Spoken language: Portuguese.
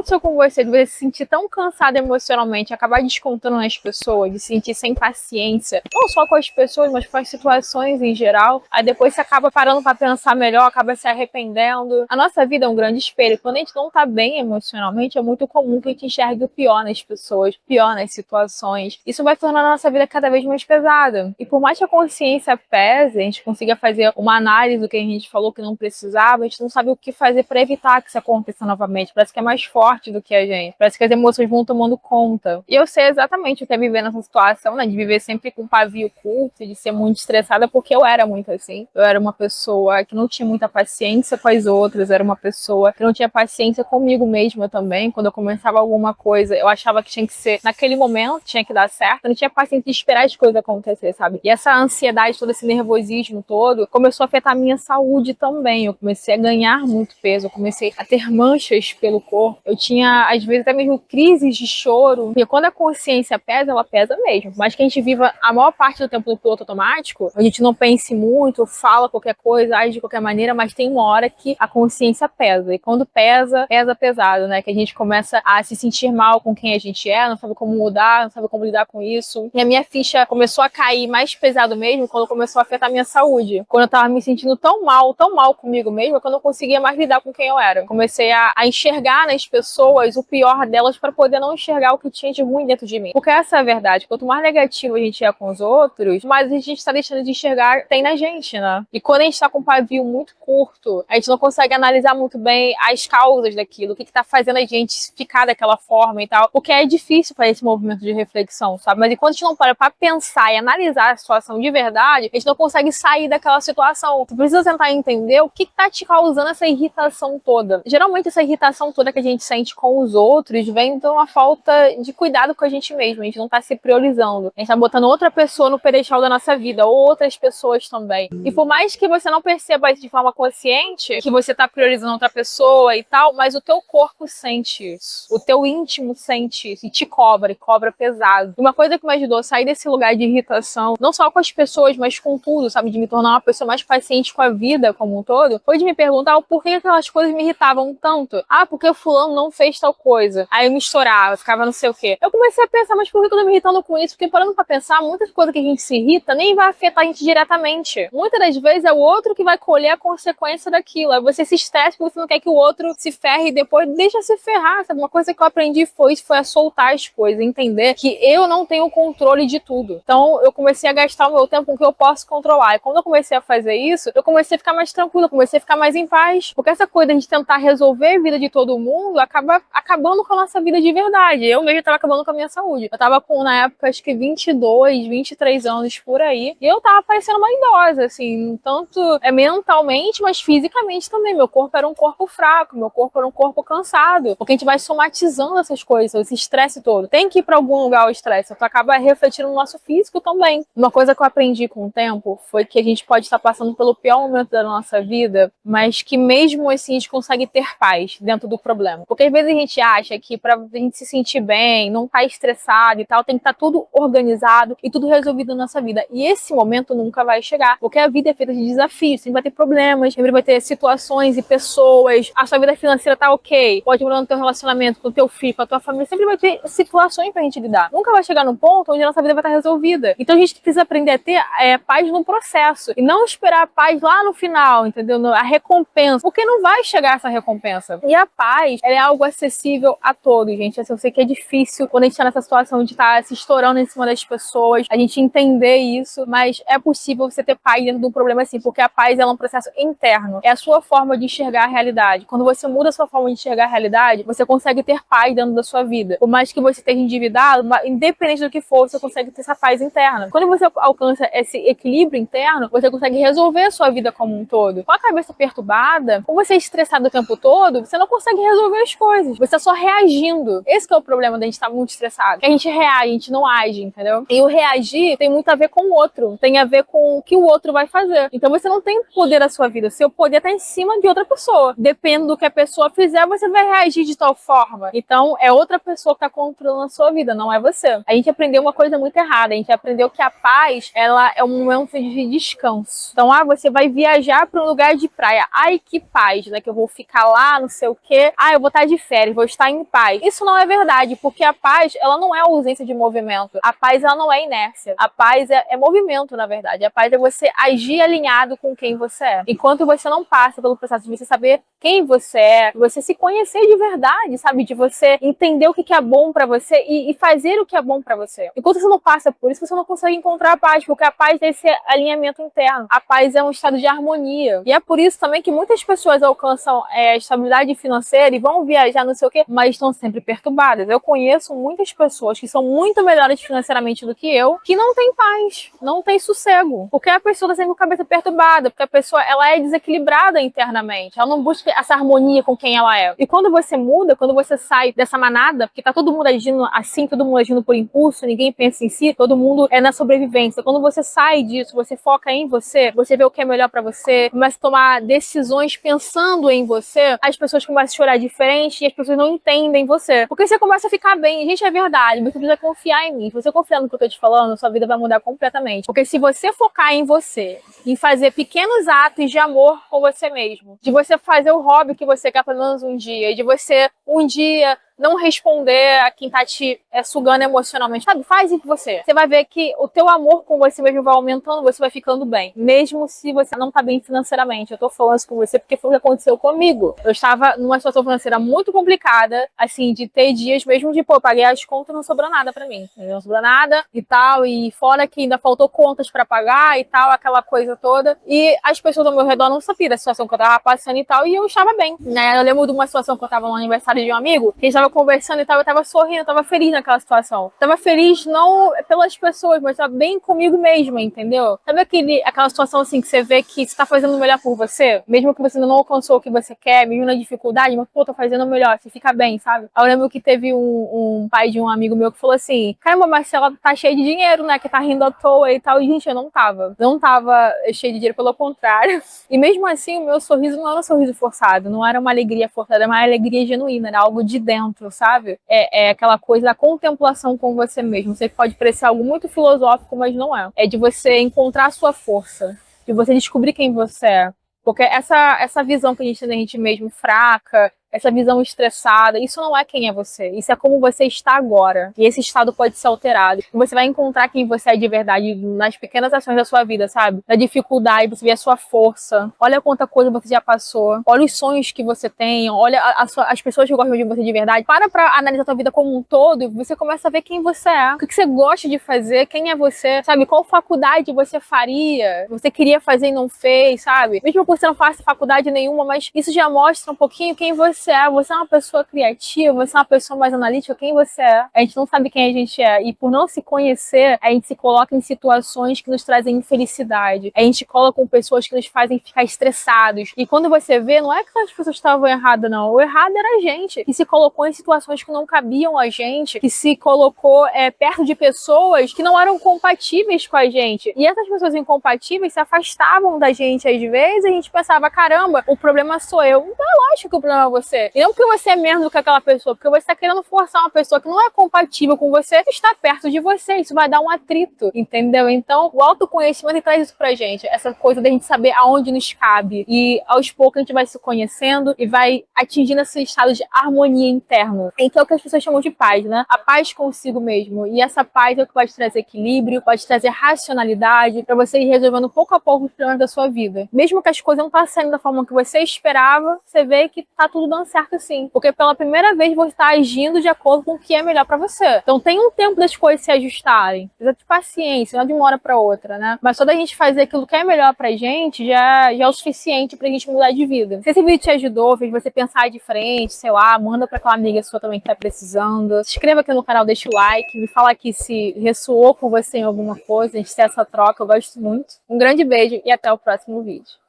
aconteceu com você, de você se sentir tão cansado emocionalmente, acabar descontando nas pessoas, de se sentir sem paciência, não só com as pessoas, mas com as situações em geral, aí depois você acaba parando pra pensar melhor, acaba se arrependendo. A nossa vida é um grande espelho. Quando a gente não tá bem emocionalmente, é muito comum que a gente enxergue o pior nas pessoas, o pior nas situações. Isso vai tornando a nossa vida cada vez mais pesada. E por mais que a consciência pese, a gente consiga fazer uma análise do que a gente falou que não precisava, a gente não sabe o que fazer pra evitar que isso aconteça novamente. Parece que é mais forte do que a gente. Parece que as emoções vão tomando conta. E eu sei exatamente o que é viver nessa situação, né? De viver sempre com pavio curto, de ser muito estressada, porque eu era muito assim. Eu era uma pessoa que não tinha muita paciência com as outras, eu era uma pessoa que não tinha paciência comigo mesma também. Quando eu começava alguma coisa, eu achava que tinha que ser naquele momento, tinha que dar certo. Eu não tinha paciência de esperar as coisas acontecer, sabe? E essa ansiedade, todo esse nervosismo todo, começou a afetar a minha saúde também. Eu comecei a ganhar muito peso, eu comecei a ter manchas pelo corpo. Eu tinha, às vezes, até mesmo crises de choro. Porque quando a consciência pesa, ela pesa mesmo. Mas que a gente viva a maior parte do tempo no piloto automático, a gente não pense muito, fala qualquer coisa, age de qualquer maneira, mas tem uma hora que a consciência pesa. E quando pesa, pesa pesado, né? Que a gente começa a se sentir mal com quem a gente é, não sabe como mudar, não sabe como lidar com isso. E a minha ficha começou a cair mais pesado mesmo quando começou a afetar a minha saúde. Quando eu tava me sentindo tão mal comigo mesma, que eu não conseguia mais lidar com quem eu era. Comecei a enxergar nas pessoas o pior delas para poder não enxergar o que tinha de ruim dentro de mim. Porque essa é a verdade. Quanto mais negativo a gente é com os outros, mais a gente tá deixando de enxergar tem na gente, né? E quando a gente tá com um pavio muito curto, a gente não consegue analisar muito bem as causas daquilo, o que tá fazendo a gente ficar daquela forma e tal. Porque é difícil fazer esse movimento de reflexão, sabe? Mas enquanto a gente não para pra pensar e analisar a situação de verdade, a gente não consegue sair daquela situação. Tu precisa tentar entender o que tá te causando essa irritação toda. Geralmente essa irritação toda que a gente sente com os outros vem de uma falta de cuidado com a gente mesmo. A gente não tá se priorizando. A gente tá botando outra pessoa no pedestal da nossa vida, ou outras pessoas também. E por mais que você não perceba isso de forma consciente, que você tá priorizando outra pessoa e tal, mas o teu corpo sente isso. O teu íntimo sente isso e te cobra, e cobra pesado. E uma coisa que me ajudou a sair desse lugar de irritação, não só com as pessoas, mas com tudo, sabe? De me tornar uma pessoa mais paciente com a vida como um todo, foi de me perguntar o porquê aquelas coisas me irritavam tanto. Ah, porque o fulano não fez tal coisa. Aí eu me estourava, ficava não sei o quê. Eu comecei a pensar, mas por que eu tô me irritando com isso? Porque parando pra pensar, muitas coisas que a gente se irrita nem vai afetar a gente diretamente. Muitas das vezes é o outro que vai colher a consequência daquilo. Aí você se estressa porque você não quer que o outro se ferre e depois deixa se ferrar, sabe? Uma coisa que eu aprendi foi a soltar as coisas, entender que eu não tenho o controle de tudo. Então eu comecei a gastar o meu tempo com o que eu posso controlar. E quando eu comecei a fazer isso, eu comecei a ficar mais tranquila, comecei a ficar mais em paz. Porque essa coisa de a gente tentar resolver a vida de todo mundo acaba acabando com a nossa vida de verdade. Eu mesmo tava acabando com a minha saúde. Eu tava com, na época, acho que 22, 23 anos por aí. E eu tava parecendo uma idosa, assim, tanto mentalmente, mas fisicamente também. Meu corpo era um corpo fraco, meu corpo era um corpo cansado. Porque a gente vai somatizando essas coisas, esse estresse todo. Tem que ir pra algum lugar o estresse. Tu acaba refletindo no nosso físico também. Uma coisa que eu aprendi com o tempo foi que a gente pode estar passando pelo pior momento da nossa vida, mas que mesmo assim a gente consegue ter paz dentro do problema. Porque às vezes a gente acha que pra gente se sentir bem, não estar estressado e tal, tem que estar tudo organizado e tudo resolvido na nossa vida. E esse momento nunca vai chegar, porque a vida é feita de desafios, sempre vai ter problemas, sempre vai ter situações e pessoas, a sua vida financeira tá ok, pode mudar no teu relacionamento com o teu filho, com a tua família, sempre vai ter situações pra gente lidar. Nunca vai chegar num ponto onde a nossa vida vai estar resolvida. Então a gente precisa aprender a ter paz no processo e não esperar a paz lá no final, entendeu? A recompensa, porque não vai chegar essa recompensa. E a paz, ela é algo acessível a todos, gente. Eu sei que é difícil quando a gente tá nessa situação de estar se estourando em cima das pessoas, a gente entender isso, mas é possível você ter paz dentro de um problema assim, porque a paz ela é um processo interno, é a sua forma de enxergar a realidade. Quando você muda a sua forma de enxergar a realidade, você consegue ter paz dentro da sua vida. Por mais que você esteja endividado, independente do que for, você consegue ter essa paz interna. Quando você alcança esse equilíbrio interno, você consegue resolver a sua vida como um todo. Com a cabeça perturbada, ou você é estressado o tempo todo, você não consegue resolver as coisas. Você tá só reagindo. Esse que é o problema da gente estar muito estressado. Que a gente reage, a gente não age, entendeu? E o reagir tem muito a ver com o outro. Tem a ver com o que o outro vai fazer. Então você não tem poder na sua vida. Seu poder tá em cima de outra pessoa. Depende do que a pessoa fizer, você vai reagir de tal forma. Então é outra pessoa que tá controlando a sua vida, não é você. A gente aprendeu uma coisa muito errada. A gente aprendeu que a paz, ela é um momento de descanso. Então, você vai viajar para um lugar de praia. Ai, que paz, né? Que eu vou ficar lá, não sei o quê. Eu vou estar estar de férias, vou estar em paz. Isso não é verdade, porque a paz, ela não é ausência de movimento. A paz, ela não é inércia. A paz é movimento, na verdade. A paz é você agir alinhado com quem você é. Enquanto você não passa pelo processo de você saber quem você é, você se conhecer de verdade, sabe? De você entender o que é bom pra você e fazer o que é bom pra você. Enquanto você não passa por isso, você não consegue encontrar a paz, porque a paz é esse alinhamento interno. A paz é um estado de harmonia. E é por isso também que muitas pessoas alcançam estabilidade financeira e vão viajar, não sei o quê, mas estão sempre perturbadas. Eu conheço muitas pessoas que são muito melhores financeiramente do que eu, que não têm paz, não têm sossego. Porque a pessoa tá sempre com a cabeça perturbada, porque a pessoa, ela é desequilibrada internamente. Ela não busca essa harmonia com quem ela é. E quando você muda, quando você sai dessa manada, porque tá todo mundo agindo assim, todo mundo agindo por impulso, ninguém pensa em si, todo mundo é na sobrevivência. Quando você sai disso, você foca em você, você vê o que é melhor pra você, começa a tomar decisões pensando em você, as pessoas começam a chorar diferente e as pessoas não entendem você. Porque você começa a ficar bem. Gente, é verdade, você precisa confiar em mim. Se você confiar no que eu tô te falando, sua vida vai mudar completamente. Porque se você focar em você, em fazer pequenos atos de amor com você mesmo, de você fazer o hobby que você quer pelo menos um dia, de você um dia não responder a quem tá te sugando emocionalmente, sabe? Faz isso você. Você vai ver que o teu amor com você mesmo vai aumentando, você vai ficando bem. Mesmo se você não tá bem financeiramente. Eu tô falando isso com você porque foi o que aconteceu comigo. Eu estava numa situação financeira muito complicada, assim, de ter dias mesmo de, pô, eu paguei as contas e não sobrou nada pra mim. Não sobrou nada e tal, e fora que ainda faltou contas pra pagar e tal, aquela coisa toda. E as pessoas ao meu redor não sabiam da situação que eu tava passando e tal, e eu estava bem, né? Eu lembro de uma situação que eu tava no aniversário de um amigo, que a gente tava conversando e tal, eu tava sorrindo, eu tava feliz naquela situação. Tava feliz não pelas pessoas, mas tava bem comigo mesma, entendeu? Sabe aquela situação assim que você vê que você tá fazendo o melhor por você? Mesmo que você ainda não alcançou o que você quer, mesmo na dificuldade, mas pô, tô fazendo o melhor, você fica bem, sabe? Eu lembro que teve um pai de um amigo meu que falou assim: caramba, Marcela tá cheia de dinheiro, né? Que tá rindo à toa e tal. E, gente, eu não tava. Não tava cheia de dinheiro, pelo contrário. E mesmo assim, o meu sorriso não era um sorriso forçado, não era uma alegria forçada, era uma alegria genuína, era algo de dentro, sabe? É aquela coisa da contemplação com você mesmo. Você pode parecer algo muito filosófico, mas não é. É de você encontrar a sua força, de você descobrir quem você é. Porque essa visão que a gente tem da gente mesmo fraca, essa visão estressada, isso não é quem é você. Isso é como você está agora. E esse estado pode ser alterado. E você vai encontrar quem você é de verdade nas pequenas ações da sua vida, sabe? Na dificuldade, você vê a sua força. Olha quanta coisa você já passou. Olha os sonhos que você tem. Olha as pessoas que gostam de você de verdade. Pra analisar a sua vida como um todo. Você começa a ver quem você é. O que você gosta de fazer. Quem é você. Sabe? Qual faculdade você faria. Você queria fazer e não fez, sabe? Mesmo que você não faça faculdade nenhuma, mas isso já mostra um pouquinho quem você é. Você é uma pessoa criativa, você é uma pessoa mais analítica, quem você é. A gente não sabe quem a gente é. E por não se conhecer, a gente se coloca em situações que nos trazem infelicidade. A gente coloca com pessoas que nos fazem ficar estressados. E quando você vê, não é que as pessoas estavam erradas, não. O errado era a gente, que se colocou em situações que não cabiam a gente, que se colocou perto de pessoas que não eram compatíveis com a gente. E essas pessoas incompatíveis se afastavam da gente às vezes, e a gente pensava, caramba, o problema sou eu. Então é lógico que o problema é você. E não porque você é menos do que aquela pessoa, porque você está querendo forçar uma pessoa que não é compatível com você estar perto de você. Isso vai dar um atrito, entendeu? Então, o autoconhecimento traz isso pra gente. Essa coisa da gente saber aonde nos cabe. E aos poucos a gente vai se conhecendo e vai atingindo esse estado de harmonia interna. Então é o que as pessoas chamam de paz, né? A paz consigo mesmo. E essa paz é o que vai te trazer equilíbrio, pode trazer racionalidade pra você ir resolvendo pouco a pouco os problemas da sua vida. Mesmo que as coisas não estão saindo da forma que você esperava, você vê que tá tudo dando certo sim. Porque pela primeira vez você está agindo de acordo com o que é melhor pra você. Então tem um tempo das coisas se ajustarem. Precisa de paciência, não é de uma hora pra outra, né? Mas só da gente fazer aquilo que é melhor pra gente já é o suficiente pra gente mudar de vida. Se esse vídeo te ajudou, fez você pensar de frente, sei lá, manda pra aquela amiga sua também que tá precisando. Se inscreva aqui no canal, deixa o like, me fala aqui se ressoou com você em alguma coisa, a gente tem essa troca, eu gosto muito. Um grande beijo e até o próximo vídeo.